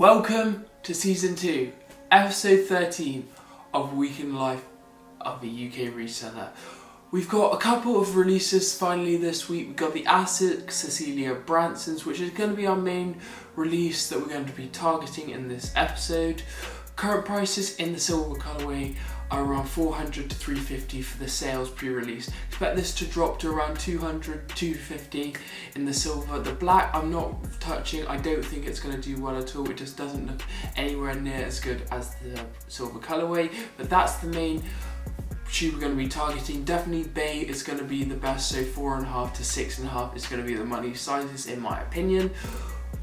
Welcome to Season 2, Episode 13 of Week in Life of a UK Reseller. We've got a couple of releases finally this week. We've got the Asics Cecilie Bahnsen, which is going to be our main release that we're going to be targeting in this episode. Current prices in the silver colourway are around 400 to 350 for the sales pre-release. Expect this to drop to around 200 to 250 in the silver. The black I'm not touching. I don't think it's going to do well at all. It just doesn't look anywhere near as good as the silver colourway, but that's the main shoe we're going to be targeting. Definitely bay is going to be the best, so 4.5 to 6.5 is going to be the money sizes in my opinion.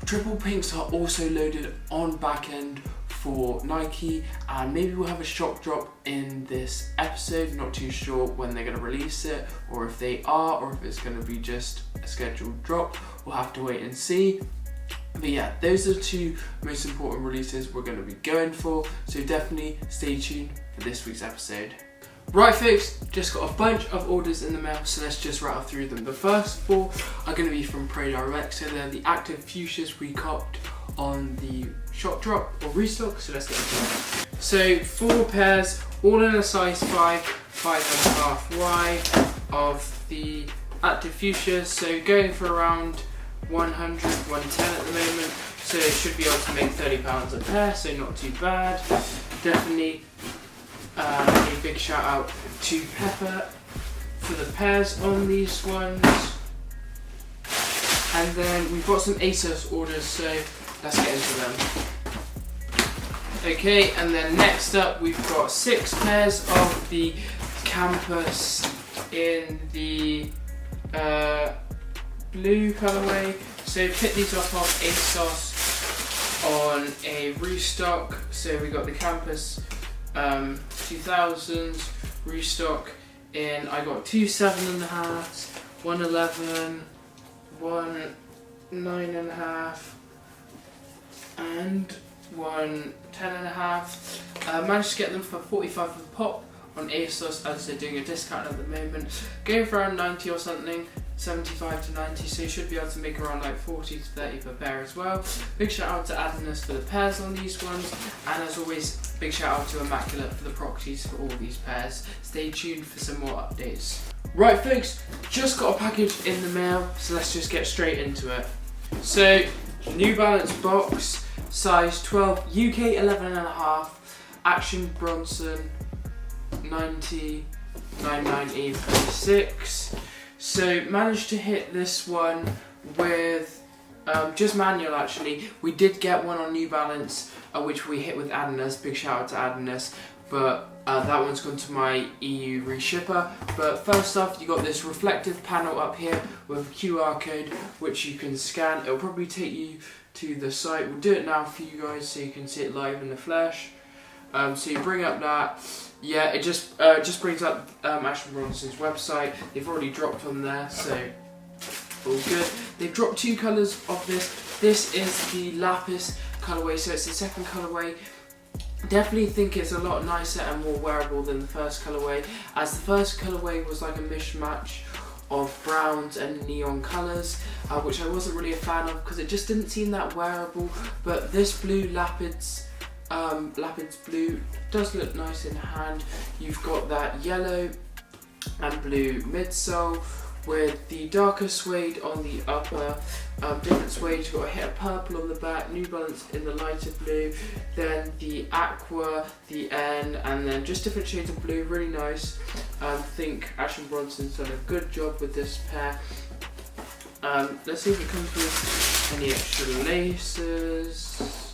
Triple pinks are also loaded on back end for Nike, and maybe we'll have a shock drop in this episode. Not too sure when they're going to release it, or if they are, or if it's going to be just a scheduled drop. We'll have to wait and see. But yeah, those are the two most important releases we're going to be going for, so definitely stay tuned for this week's episode. Right folks, just got a bunch of orders in the mail, so let's just rattle through them. The first four are going to be from Proxies, so they're the active fuchsias we copped on the shock drop or restock, so let's get into it. So 4 pairs, all in a size 5, 5.5 wide of the active fuchsias, so going for around 100, 110 at the moment, so they should be able to make £30 a pair, so not too bad. Definitely a big shout out to Pepper for the pairs on these ones. And then we've got some ASOS orders, so let's get into them. Okay, and then next up we've got 6 pairs of the Campus in the blue colourway. So pick these up on ASOS on a restock. So we got the Campus 2000s restock in, I got 2 7.5s, 1 11, 1 9.5 and 1 10.5. Managed to get them for 45 a pop on ASOS as they're doing a discount at the moment. Going for around 90 or something, 75 to 90, so you should be able to make around like 40 to 30 per pair as well. Big shout out to Adidas for the pairs on these ones, and as always, big shout out to Immaculate for the Proxies for all these pairs. Stay tuned for some more updates. Right folks, just got a package in the mail, so let's just get straight into it. So, New Balance box, size 12, UK 11.5, Action Bronson 90, 990, 36. So managed to hit this one with just manual actually. We did get one on New Balance which we hit with Adidas, big shout out to Adidas, but that one's gone to my EU reshipper. But first off, you got this reflective panel up here with a QR code which you can scan. It'll probably take you to the site. We'll do it now for you guys so you can see it live in the flesh. So you bring up that, yeah, it just brings up Action Bronson's website. They've already dropped on there, so all good. They've dropped 2 colours of this. This is the Lapis colourway, so it's the second colourway. Definitely think it's a lot nicer and more wearable than the first colourway, as the first colourway was like a mishmash of browns and neon colours, which I wasn't really a fan of because it just didn't seem that wearable. But this blue Lapid's blue does look nice in hand. You've got that yellow and blue midsole with the darker suede on the upper, different suede. You've got a hit of purple on the back, New Balance in the lighter blue, then the aqua, the N, and then just different shades of blue, really nice. I think Action Bronson's done a good job with this pair. Let's see if it comes with any extra laces.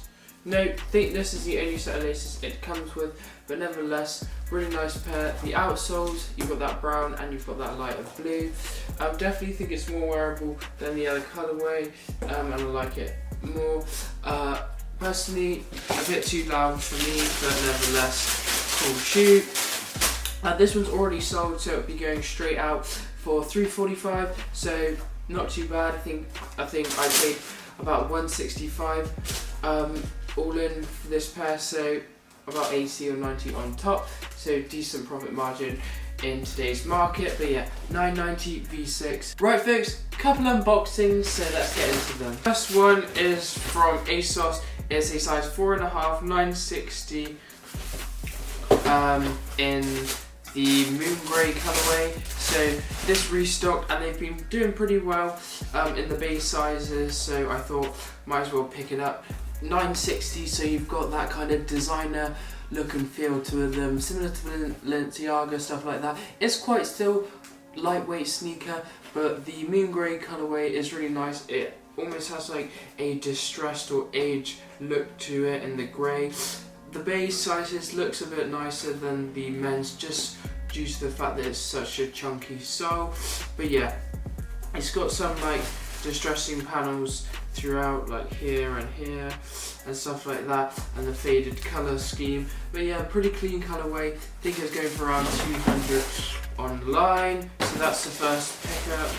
Nope, think this is the only set of laces it comes with, but nevertheless, really nice pair. The outsoles, you've got that brown and you've got that lighter blue. Definitely think it's more wearable than the other colourway, and I like it more. Personally, a bit too loud for me, but nevertheless, cool shoe. This one's already sold, so it'll be going straight out for $345, so not too bad. I think I paid about $165 all in for this pair, so about 80 or 90 on top, so decent profit margin in today's market. But yeah, 990 V6. Right folks, couple unboxings, so let's get into them. First one is from ASOS It's a size 4.5, 960 in the moon grey colourway. So this restocked, and they've been doing pretty well in the base sizes, so I thought might as well pick it up. 960, so you've got that kind of designer look and feel to them, similar to Balenciaga, stuff like that. It's quite still lightweight sneaker, but the moon grey colourway is really nice. It almost has like a distressed or aged look to it in the grey. The base sizes looks a bit nicer than the men's, just due to the fact that it's such a chunky sole. But yeah, it's got some like distressing panels throughout, like here and here and stuff like that, and the faded colour scheme. But yeah, pretty clean colourway. I think it's going for around 200 online, so that's the first pickup.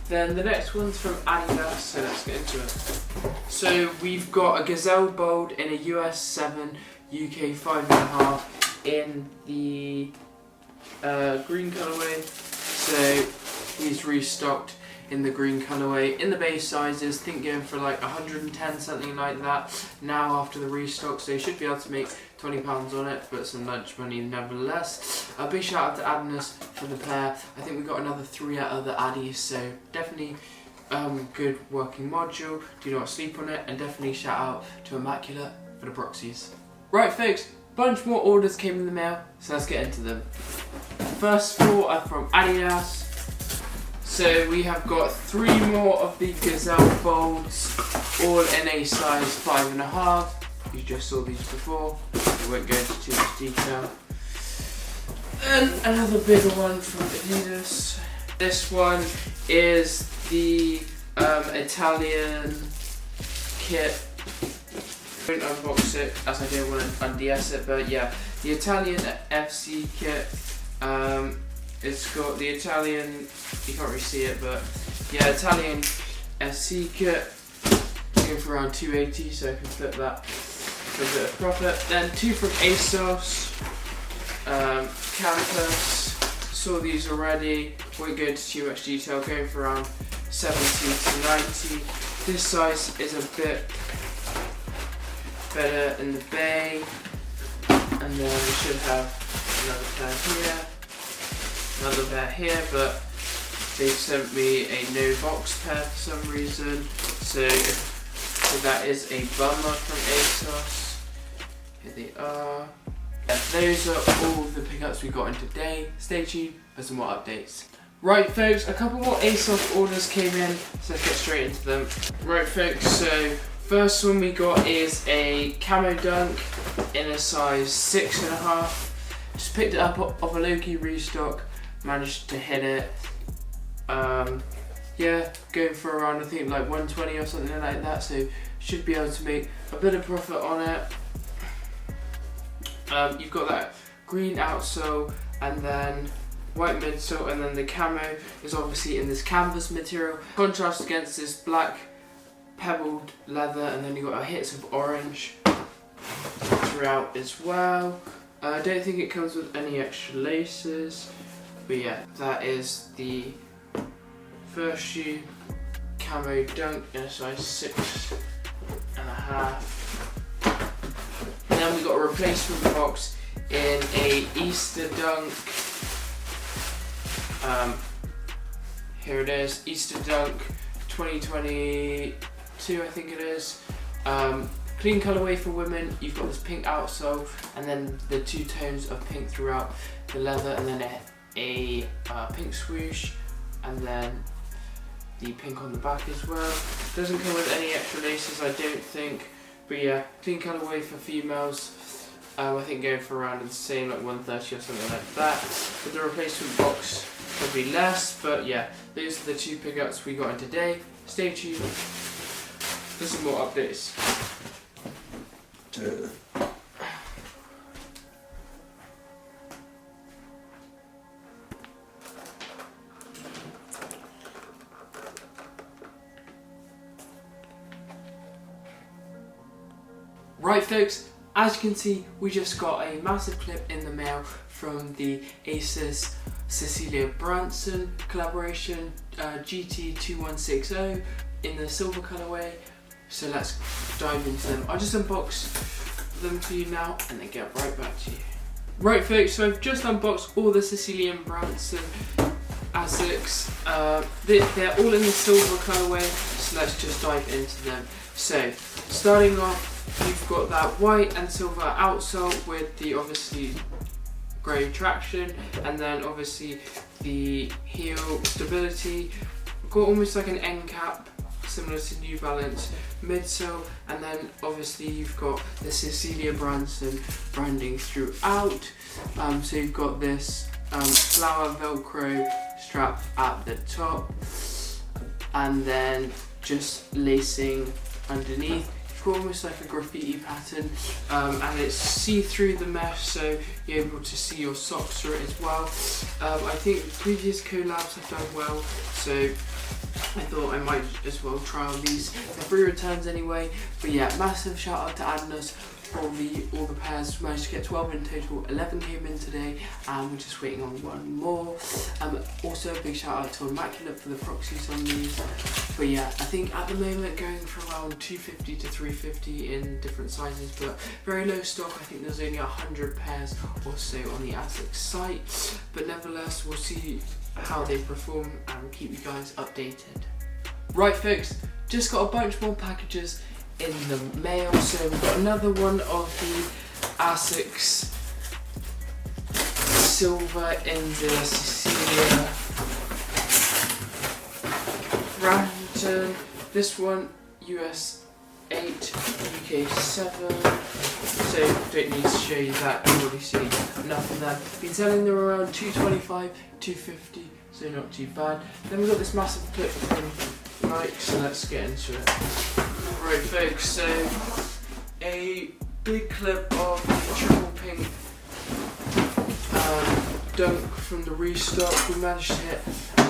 Then the next one's from Adidas, so let's get into it. So we've got a Gazelle Bold in a US 7, UK 5.5 in the green colourway. So he's restocked in the green colourway. In the base sizes, I think going for like 110, something like that. Now after the restock, so they should be able to make £20 on it, but some lunch money nevertheless. A big shout out to Adidas for the pair. I think we got another 3 out of the Addies, so definitely good working module. Do not sleep on it, and definitely shout out to Immaculate for the Proxies. Right folks, bunch more orders came in the mail, so let's get into them. First 4 are from Adidas. So we have got 3 more of the Gazelle Bolds, all in a size 5.5. You just saw these before, I won't go into too much detail. And another bigger one from Adidas. This one is the Italian kit. I won't unbox it as I don't want to unds it, but yeah, the Italian FC kit. It's got the Italian, you can't really see it, but yeah, Italian FC kit. Going for around 280, so I can flip that for a bit of profit. Then 2 from ASOS, Campus. Saw these already, won't go into too much detail. Going for around 70 to 90. This size is a bit better in the bay, and then we should have another pair here, another pair here, but they sent me a no box pair for some reason, so that is a bummer from ASOS. Here they are. Yeah, those are all the pickups we got in today. Stay tuned for some more updates. Right folks, a couple more ASOS orders came in, so let's get straight into them. Right folks, so first one we got is a camo dunk in a size 6.5. Just picked it up off a low-key restock, managed to hit it. Yeah, going for around I think like 120 or something like that, so should be able to make a bit of profit on it. You've got that green outsole and then white midsole, and then the camo is obviously in this canvas material. Contrast against this black pebbled leather, and then you've got hits of orange throughout as well. I don't think it comes with any extra laces, but yeah, that is the first shoe, camo dunk in a size 6.5. And then we got a replacement box in a Easter dunk. Here it is, Easter dunk 2022, I think it is. Clean colourway for women. You've got this pink outsole, and then the 2 tones of pink throughout the leather, and then a pink swoosh, and then the pink on the back as well. Doesn't come with any extra laces, I don't think, but yeah, clean colourway for females. I think going for around the same, like 130 or something like that. With the replacement box, probably less, but yeah, those are the 2 pickups we got in today. Stay tuned for some more updates. Right folks, as you can see, we just got a massive clip in the mail from the Asus Cecilie Bahnsen collaboration, GT-2160 in the silver colorway. So let's dive into them. I'll just unbox them for you now and then get right back to you. Right folks, so I've just unboxed all the Cecilie Bahnsen Asics. They're all in the silver colorway, so let's just dive into them. So starting off, you've got that white and silver outsole with the obviously grey traction, and then obviously the heel stability. Got almost like an end cap similar to New Balance midsole, and then obviously you've got the Cecilie Bahnsen branding throughout. So you've got this flower velcro strap at the top, and then just lacing underneath. You've got almost like a graffiti pattern, and it's see-through the mesh, so you're able to see your socks through it as well. I think previous collabs have done well, so I thought I might as well try on these. They're free returns anyway. But yeah, massive shout out to Agnes for all the pairs. Managed to get 12 in total, 11 came in today, and we're just waiting on one more. Also a big shout out to Immaculate for the Proxies on these. But yeah, I think at the moment going for around 250 to 350 in different sizes, but very low stock. I think there's only 100 pairs or so on the Asics site. But nevertheless, we'll see how they perform and keep you guys updated. Right folks, just got a bunch more packages in the mail. So we've got another one of the Asics silver in the Cecilie Bahnsen. This one US 8, UK 7. So don't need to show you that, you've already seen enough of them. Been selling them around 225, 250, so not too bad. Then we've got this massive clip from Nike, so let's get into it. Right folks, so a big clip of the triple pink dunk from the Restock. We managed to hit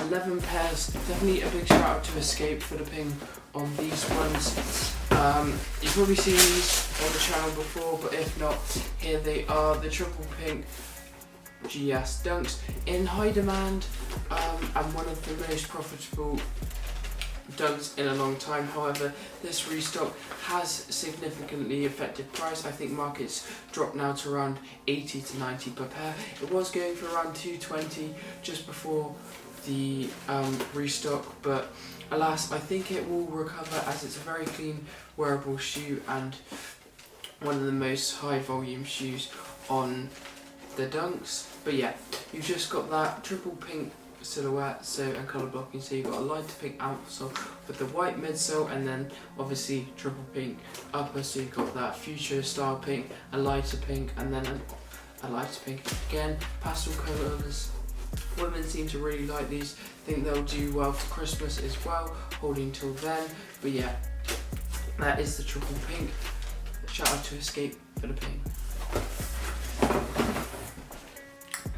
11 pairs. Definitely a big shout out to Escape for the ping on these ones. You've probably seen these on the channel before, but if not, here they are, the triple pink GS dunks in high demand, and one of the most profitable dunks in a long time. However, this restock has significantly affected price. I think markets dropped now to around 80 to 90 per pair. It was going for around 220 just before the restock, but alas, I think it will recover as it's a very clean wearable shoe and one of the most high volume shoes on the dunks. But yeah, you've just got that triple pink silhouette, so, and colour blocking, so you've got a lighter pink outsole with the white midsole, and then obviously triple pink upper, so you've got that future style pink, a lighter pink, and then a lighter pink again. Pastel colours, women seem to really like these. I think they'll do well for Christmas as well, holding till then. But yeah, that is the triple pink. Shout out to Escape for the pink.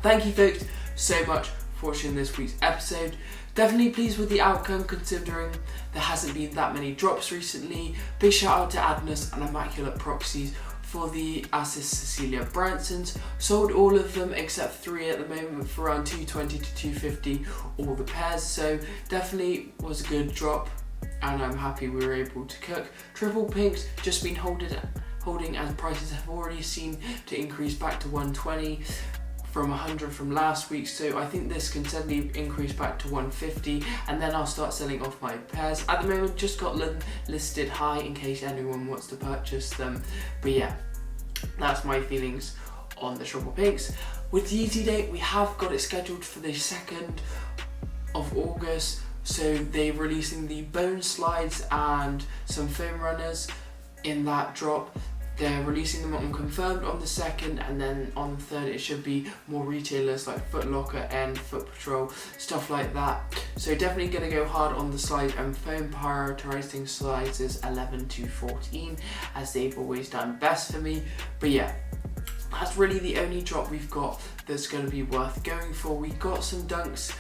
Thank you folks so much for watching this week's episode. Definitely pleased with the outcome considering there hasn't been that many drops recently. Big shout out to Agnes and Immaculate Proxies for the Asics Cecilie Bahnsen. Sold all of them except 3 at the moment for around 220 to 250 all the pairs, so definitely was a good drop and I'm happy we were able to cook. Triple pinks just been holding as prices have already seen to increase back to 120 from 100 from last week, so I think this can suddenly increase back to 150 and then I'll start selling off my pairs. At the moment just got them listed high in case anyone wants to purchase them, but yeah, that's my feelings on the triple pinks. With the ET date, we have got it scheduled for the 2nd of August, so they're releasing the bone slides and some foam runners in that drop. They're releasing them unconfirmed on the 2nd, and then on the 3rd it should be more retailers like Foot Locker and Foot Patrol, stuff like that. So definitely going to go hard on the slides and foam, prioritizing slides is 11 to 14 as they've always done best for me. But yeah, that's really the only drop we've got that's going to be worth going for. We got some dunks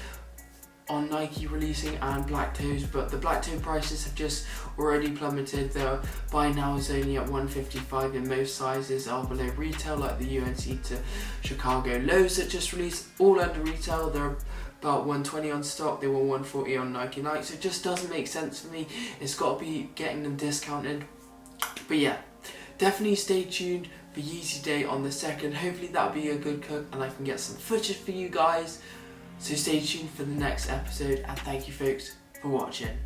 on Nike releasing and black toes, but the black toe prices have just already plummeted. Their buy now is only at $155 in most sizes, are below retail, like the UNC to Chicago lows that just released, all under retail. They're about $120 on stock, they were $140 on Nike Night, so it just doesn't make sense for me. It's got to be getting them discounted. But yeah, definitely stay tuned for Yeezy Day on the 2nd. Hopefully that'll be a good cook and I can get some footage for you guys. So stay tuned for the next episode, and thank you folks for watching.